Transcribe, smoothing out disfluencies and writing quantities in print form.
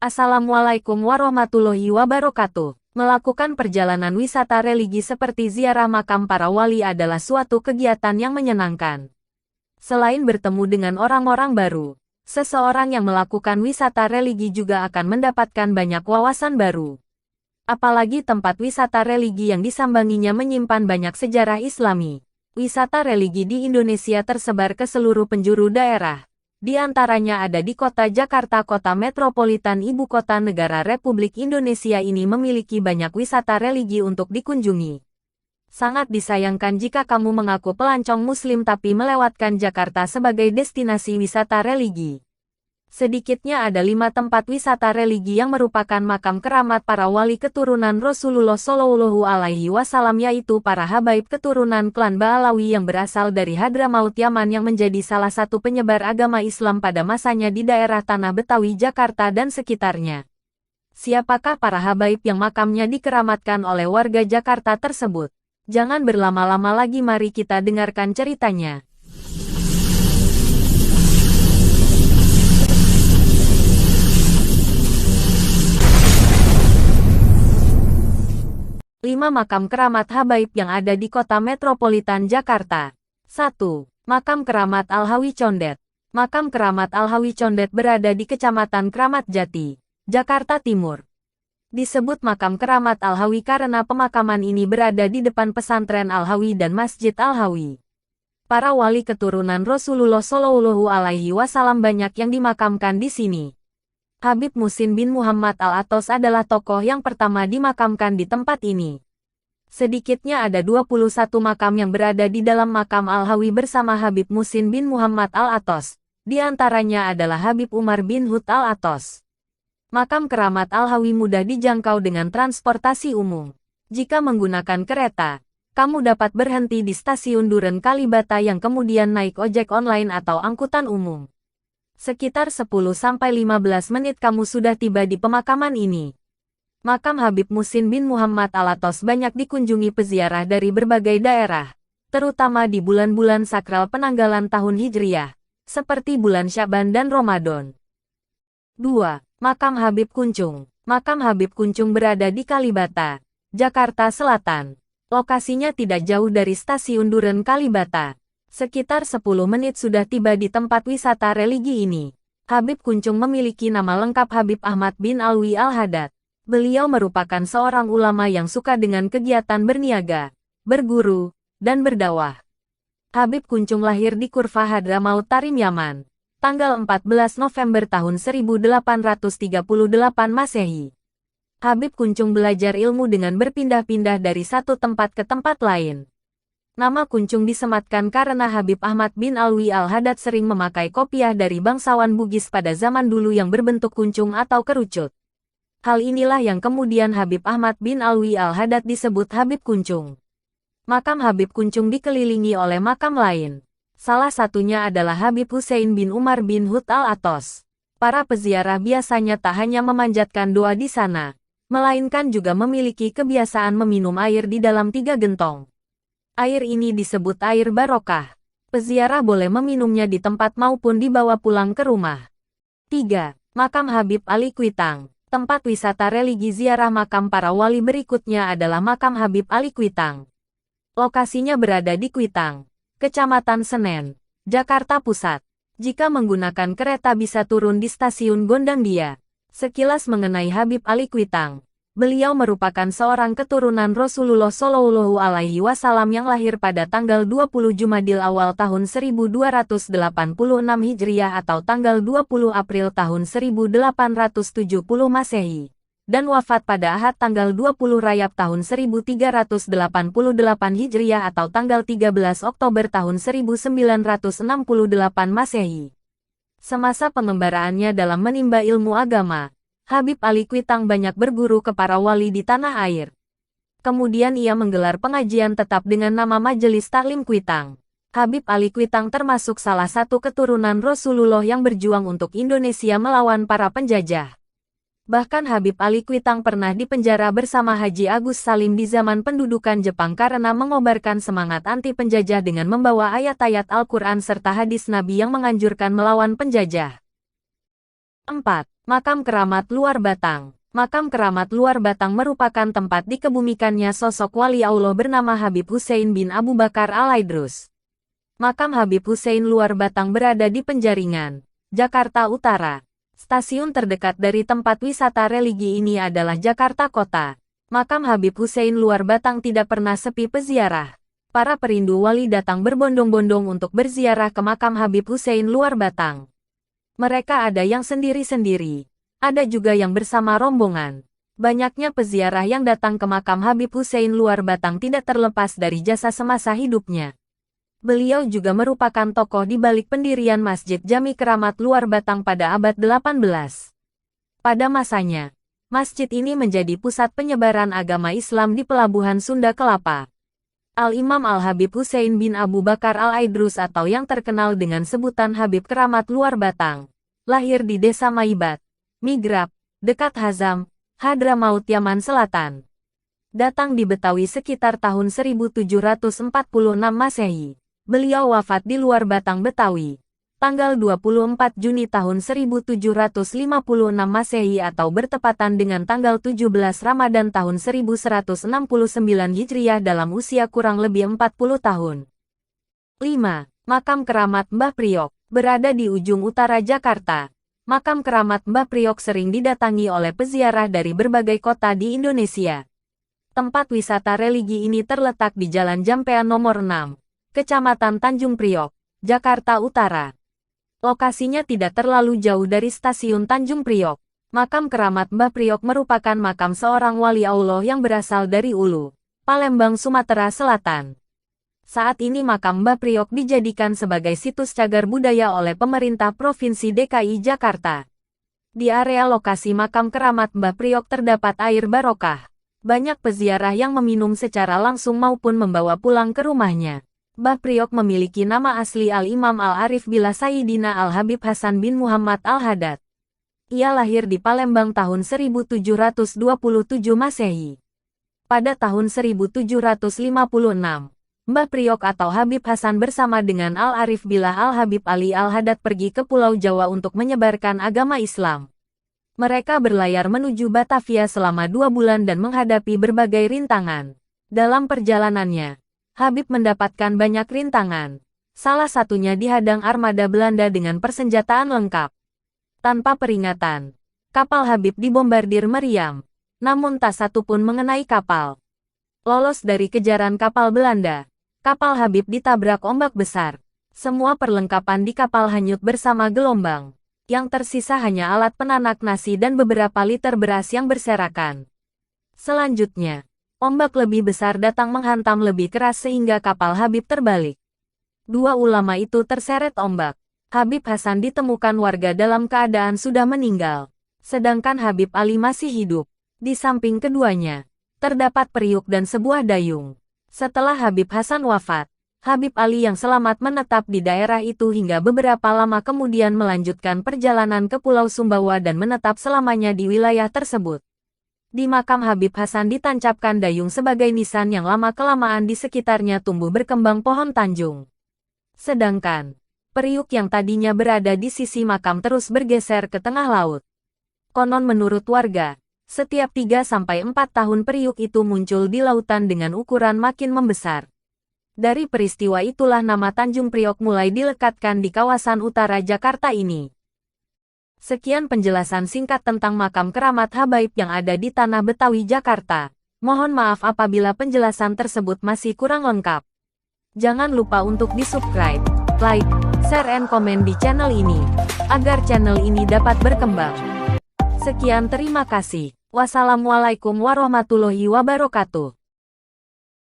Assalamualaikum warahmatullahi wabarakatuh. Melakukan perjalanan wisata religi seperti ziarah makam para wali adalah suatu kegiatan yang menyenangkan. Selain bertemu dengan orang-orang baru, seseorang yang melakukan wisata religi juga akan mendapatkan banyak wawasan baru. Apalagi tempat wisata religi yang disambanginya menyimpan banyak sejarah Islami. Wisata religi di Indonesia tersebar ke seluruh penjuru daerah. Di antaranya ada di kota Jakarta, kota metropolitan ibu kota negara Republik Indonesia ini memiliki banyak wisata religi untuk dikunjungi. Sangat disayangkan jika kamu mengaku pelancong Muslim tapi melewatkan Jakarta sebagai destinasi wisata religi. Sedikitnya ada 5 tempat wisata religi yang merupakan makam keramat para wali keturunan Rasulullah Shallallahu Alaihi Wasallam, yaitu para habaib keturunan klan Ba'alawi yang berasal dari Hadramaut Yaman yang menjadi salah satu penyebar agama Islam pada masanya di daerah Tanah Betawi, Jakarta dan sekitarnya. Siapakah para habaib yang makamnya dikeramatkan oleh warga Jakarta tersebut? Jangan berlama-lama lagi, mari kita dengarkan ceritanya. 5 makam keramat habaib yang ada di kota metropolitan Jakarta. 1. Makam Keramat Al-Hawi Condet. Makam Keramat Al-Hawi Condet berada di Kecamatan Kramat Jati, Jakarta Timur. Disebut makam Keramat Al-Hawi karena pemakaman ini berada di depan pesantren Al-Hawi dan Masjid Al-Hawi. Para wali keturunan Rasulullah Shallallahu Alaihi Wasallam banyak yang dimakamkan di sini. Habib Muhsin bin Muhammad Al-Atos adalah tokoh yang pertama dimakamkan di tempat ini. Sedikitnya ada 21 makam yang berada di dalam makam Al-Hawi bersama Habib Muhsin bin Muhammad Al-Atos. Di antaranya adalah Habib Umar bin Hud Al-Atos. Makam keramat Al-Hawi mudah dijangkau dengan transportasi umum. Jika menggunakan kereta, kamu dapat berhenti di stasiun Duren Kalibata yang kemudian naik ojek online atau angkutan umum. Sekitar 10-15 menit kamu sudah tiba di pemakaman ini. Makam Habib Muhsin bin Muhammad Al-Atos banyak dikunjungi peziarah dari berbagai daerah, terutama di bulan-bulan sakral penanggalan tahun Hijriah, seperti bulan Syaban dan Ramadan. 2. Makam Habib Kuncung. Makam Habib Kuncung berada di Kalibata, Jakarta Selatan. Lokasinya tidak jauh dari stasiun Duren Kalibata. Sekitar 10 menit sudah tiba di tempat wisata religi ini. Habib Kuncung memiliki nama lengkap Habib Ahmad bin Alwi Al-Haddad. Beliau merupakan seorang ulama yang suka dengan kegiatan berniaga, berguru, dan berdakwah. Habib Kuncung lahir di Kurfa Hadramaut Tarim Yaman, tanggal 14 November tahun 1838 Masehi. Habib Kuncung belajar ilmu dengan berpindah-pindah dari satu tempat ke tempat lain. Nama Kuncung disematkan karena Habib Ahmad bin Alwi Al-Haddad sering memakai kopiah dari bangsawan Bugis pada zaman dulu yang berbentuk kuncung atau kerucut. Hal inilah yang kemudian Habib Ahmad bin Alwi Al-Haddad disebut Habib Kuncung. Makam Habib Kuncung dikelilingi oleh makam lain. Salah satunya adalah Habib Hussein bin Umar bin Hud Al-Atos. Para peziarah biasanya tak hanya memanjatkan doa di sana, melainkan juga memiliki kebiasaan meminum air di dalam 3 gentong. Air ini disebut air barokah. Peziarah boleh meminumnya di tempat maupun dibawa pulang ke rumah. 3. Makam Habib Ali Kuitang. Tempat wisata religi ziarah makam para wali berikutnya adalah makam Habib Ali Kuitang. Lokasinya berada di Kuitang, Kecamatan Senen, Jakarta Pusat. Jika menggunakan kereta bisa turun di stasiun Gondangdia. Sekilas mengenai Habib Ali Kuitang. Beliau merupakan seorang keturunan Rasulullah Shallallahu Alaihi Wasallam yang lahir pada tanggal 20 Jumadil Awal tahun 1286 Hijriah atau tanggal 20 April tahun 1870 Masehi, dan wafat pada Ahad tanggal 20 Rajab tahun 1388 Hijriah atau tanggal 13 Oktober tahun 1968 Masehi. Semasa pengembaraannya dalam menimba ilmu agama, Habib Ali Kuitang banyak berguru ke para wali di tanah air. Kemudian ia menggelar pengajian tetap dengan nama Majelis Taklim Kuitang. Habib Ali Kuitang termasuk salah satu keturunan Rasulullah yang berjuang untuk Indonesia melawan para penjajah. Bahkan Habib Ali Kuitang pernah dipenjara bersama Haji Agus Salim di zaman pendudukan Jepang karena mengobarkan semangat anti penjajah dengan membawa ayat-ayat Al-Quran serta hadis Nabi yang menganjurkan melawan penjajah. 4. Makam Keramat Luar Batang. Makam Keramat Luar Batang merupakan tempat dikebumikannya sosok wali Allah bernama Habib Hussein bin Abu Bakar Al-Aidrus. Makam Habib Hussein Luar Batang berada di Penjaringan, Jakarta Utara. Stasiun terdekat dari tempat wisata religi ini adalah Jakarta Kota. Makam Habib Hussein Luar Batang tidak pernah sepi peziarah. Para perindu wali datang berbondong-bondong untuk berziarah ke makam Habib Hussein Luar Batang. Mereka ada yang sendiri-sendiri, ada juga yang bersama rombongan. Banyaknya peziarah yang datang ke makam Habib Hussein Luar Batang tidak terlepas dari jasa semasa hidupnya. Beliau juga merupakan tokoh di balik pendirian Masjid Jami Keramat Luar Batang pada abad 18. Pada masanya, masjid ini menjadi pusat penyebaran agama Islam di pelabuhan Sunda Kelapa. Al-Imam Al-Habib Hussein bin Abu Bakar Al-Aidrus atau yang terkenal dengan sebutan Habib Keramat Luar Batang, lahir di Desa Maibat, Migrab, dekat Hazam, Hadramaut Yaman Selatan. Datang di Betawi sekitar tahun 1746 Masehi. Beliau wafat di Luar Batang, Betawi, tanggal 24 Juni tahun 1756 Masehi atau bertepatan dengan tanggal 17 Ramadan tahun 1169 Hijriah dalam usia kurang lebih 40 tahun. 5. Makam Keramat Mbah Priok, berada di ujung utara Jakarta. Makam Keramat Mbah Priok sering didatangi oleh peziarah dari berbagai kota di Indonesia. Tempat wisata religi ini terletak di Jalan Jampean nomor 6, Kecamatan Tanjung Priok, Jakarta Utara. Lokasinya tidak terlalu jauh dari stasiun Tanjung Priok. Makam Keramat Mbah Priok merupakan makam seorang wali Allah yang berasal dari Ulu, Palembang, Sumatera Selatan. Saat ini makam Mbah Priok dijadikan sebagai situs cagar budaya oleh pemerintah Provinsi DKI Jakarta. Di area lokasi makam Keramat Mbah Priok terdapat air barokah. Banyak peziarah yang meminum secara langsung maupun membawa pulang ke rumahnya. Mbah Priok memiliki nama asli Al-Imam Al-Arif Billah Sayyidina Al-Habib Hasan bin Muhammad Al-Haddad. Ia lahir di Palembang tahun 1727 Masehi. Pada tahun 1756, Mbah Priok atau Habib Hasan bersama dengan Al-Arif Billah Al-Habib Ali Al-Haddad pergi ke Pulau Jawa untuk menyebarkan agama Islam. Mereka berlayar menuju Batavia selama 2 bulan dan menghadapi berbagai rintangan. Dalam perjalanannya, Habib mendapatkan banyak rintangan. Salah satunya dihadang armada Belanda dengan persenjataan lengkap. Tanpa peringatan, kapal Habib dibombardir meriam. Namun tak satu pun mengenai kapal. Lolos dari kejaran kapal Belanda, kapal Habib ditabrak ombak besar. Semua perlengkapan di kapal hanyut bersama gelombang. Yang tersisa hanya alat penanak nasi dan beberapa liter beras yang berserakan. Selanjutnya, ombak lebih besar datang menghantam lebih keras sehingga kapal Habib terbalik. 2 ulama itu terseret ombak. Habib Hasan ditemukan warga dalam keadaan sudah meninggal. Sedangkan Habib Ali masih hidup. Di samping keduanya, terdapat periuk dan sebuah dayung. Setelah Habib Hasan wafat, Habib Ali yang selamat menetap di daerah itu hingga beberapa lama kemudian melanjutkan perjalanan ke Pulau Sumbawa dan menetap selamanya di wilayah tersebut. Di makam Habib Hasan ditancapkan dayung sebagai nisan yang lama-kelamaan di sekitarnya tumbuh berkembang pohon tanjung. Sedangkan, periuk yang tadinya berada di sisi makam terus bergeser ke tengah laut. Konon menurut warga, setiap 3-4 tahun periuk itu muncul di lautan dengan ukuran makin membesar. Dari peristiwa itulah nama Tanjung Priok mulai dilekatkan di kawasan utara Jakarta ini. Sekian penjelasan singkat tentang makam keramat habaib yang ada di Tanah Betawi, Jakarta. Mohon maaf apabila penjelasan tersebut masih kurang lengkap. Jangan lupa untuk di-subscribe, like, share, and komen di channel ini, agar channel ini dapat berkembang. Sekian, terima kasih. Wassalamualaikum warahmatullahi wabarakatuh.